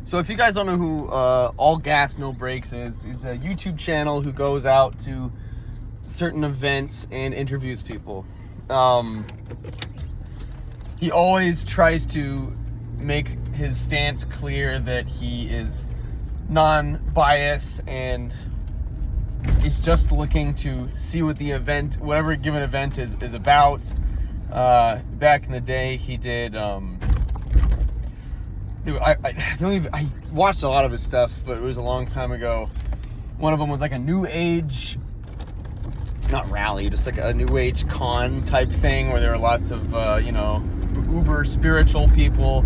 So if you guys don't know who All Gas No Brakes is, he's a YouTube channel who goes out to certain events and interviews people. He always tries to make his stance clear that he is non-biased and he's just looking to see what the event, whatever given event is about. Back in the day, he did. I watched a lot of his stuff, but it was a long time ago. One of them was like a new age, not rally, just like a new age con type thing where there are lots of uber spiritual people,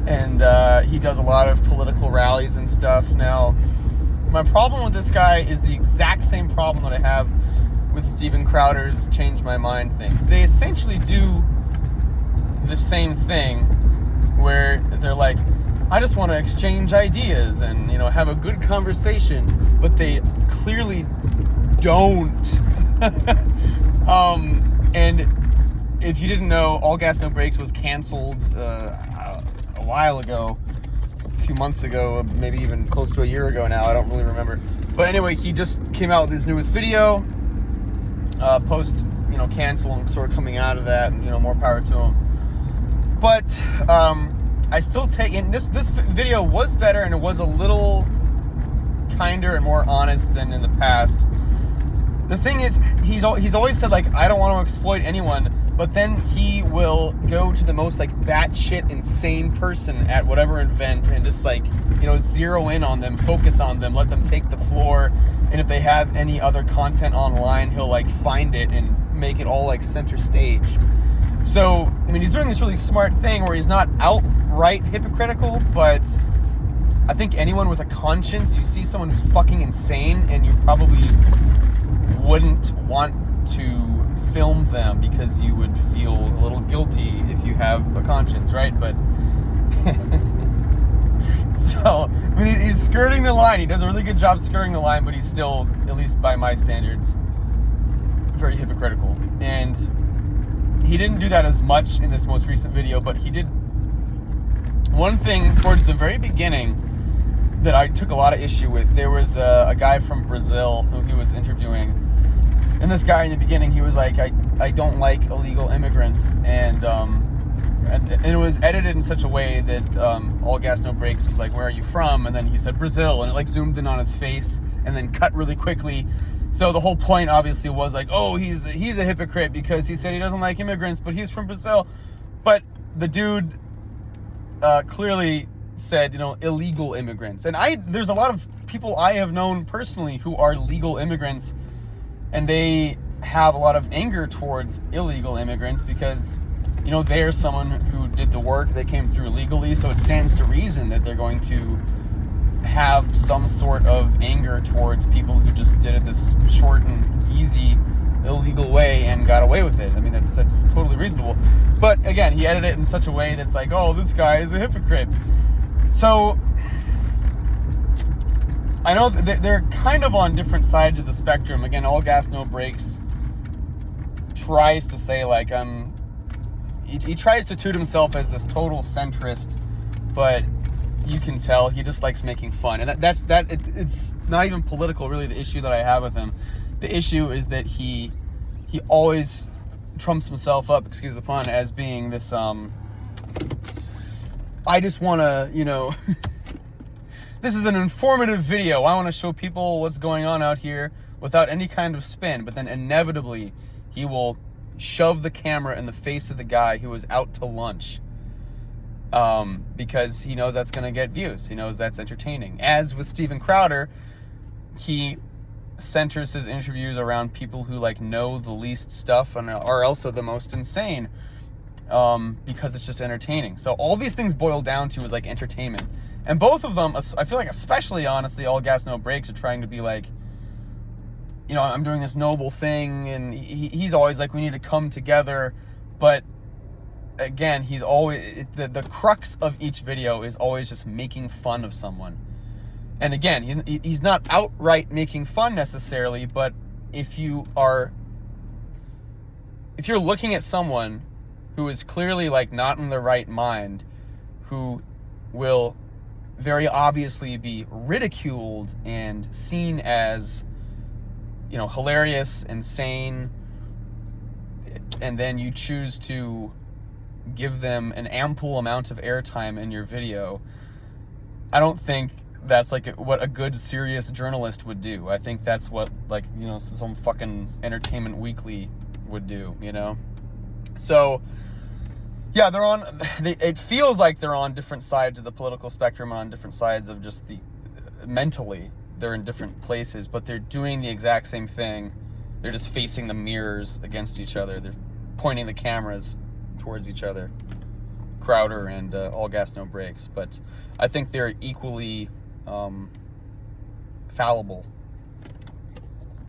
and he does a lot of political rallies and stuff. Now, my problem with this guy is the exact same problem that I have with Steven Crowder's Change My Mind things. They essentially do the same thing where they're like, I just want to exchange ideas and, have a good conversation, but they clearly don't. And if you didn't know, All Gas No Brakes was canceled a while ago, a few months ago, maybe even close to a year ago now. I don't really remember. But anyway, he just came out with his newest video, post, cancel and sort of coming out of that, and, more power to him. But I still take in this video was better, and it was a little kinder and more honest than in the past. The thing is, he's always said, like, I don't want to exploit anyone, but then he will go to the most, like, batshit insane person at whatever event and just, like, zero in on them, focus on them, let them take the floor, and if they have any other content online, he'll, like, find it and make it all, like, center stage. So, he's doing this really smart thing where he's not outright hypocritical, but I think anyone with a conscience, you see someone who's fucking insane, and you probably wouldn't want to film them because you would feel a little guilty if you have a conscience, right? But so, he's skirting the line. He does a really good job skirting the line, but he's still, at least by my standards, very hypocritical. And he didn't do that as much in this most recent video, but he did one thing towards the very beginning that I took a lot of issue with. There was a guy from Brazil who he was interviewing, and this guy in the beginning, he was like, I don't like illegal immigrants, and it was edited in such a way that All Gas No Brakes was like, where are you from? And then he said Brazil, and it like zoomed in on his face and then cut really quickly. So the whole point obviously was like, oh, he's a hypocrite because he said he doesn't like immigrants, but he's from Brazil. But the dude clearly said, illegal immigrants. And there's a lot of people I have known personally who are legal immigrants, and they have a lot of anger towards illegal immigrants because, they're someone who did the work, they came through legally, so it stands to reason that they're going to have some sort of anger towards people who just did it this short and easy illegal way and got away with it. That's totally reasonable. But again, he edited it in such a way that's like, oh, this guy is a hypocrite. So I know that they're kind of on different sides of the spectrum. Again, All Gas No Brakes tries to say, like, he tries to toot himself as this total centrist, but you can tell he just likes making fun. And it's not even political, really, the issue that I have with him. The issue is that he always trumps himself up, excuse the pun, as being this, I just want to, this is an informative video. I want to show people what's going on out here without any kind of spin. But then inevitably, he will shove the camera in the face of the guy who was out to lunch. Because he knows that's going to get views. He knows that's entertaining. As with Steven Crowder, he centers his interviews around people who, like, know the least stuff and are also the most insane, because it's just entertaining. So all these things boil down to is, like, entertainment. And both of them, I feel like, especially, honestly, All Gas No Brakes are trying to be like, I'm doing this noble thing, and he's always like, we need to come together. But again, he's always, the crux of each video is always just making fun of someone. And again, he's not outright making fun necessarily, but if you're looking at someone who is clearly, like, not in the right mind, who will very obviously be ridiculed and seen as, you know, hilarious, insane, and then you choose to give them an ample amount of airtime in your video, I don't think that's like what a good serious journalist would do. I think that's what, like, you know, some fucking Entertainment Weekly would do, you know? So yeah, it feels like they're on different sides of the political spectrum, on different sides of just mentally they're in different places, but they're doing the exact same thing. They're just facing the mirrors against each other. They're pointing the cameras towards each other. Crowder and All Gas No Brakes. But I think they're equally fallible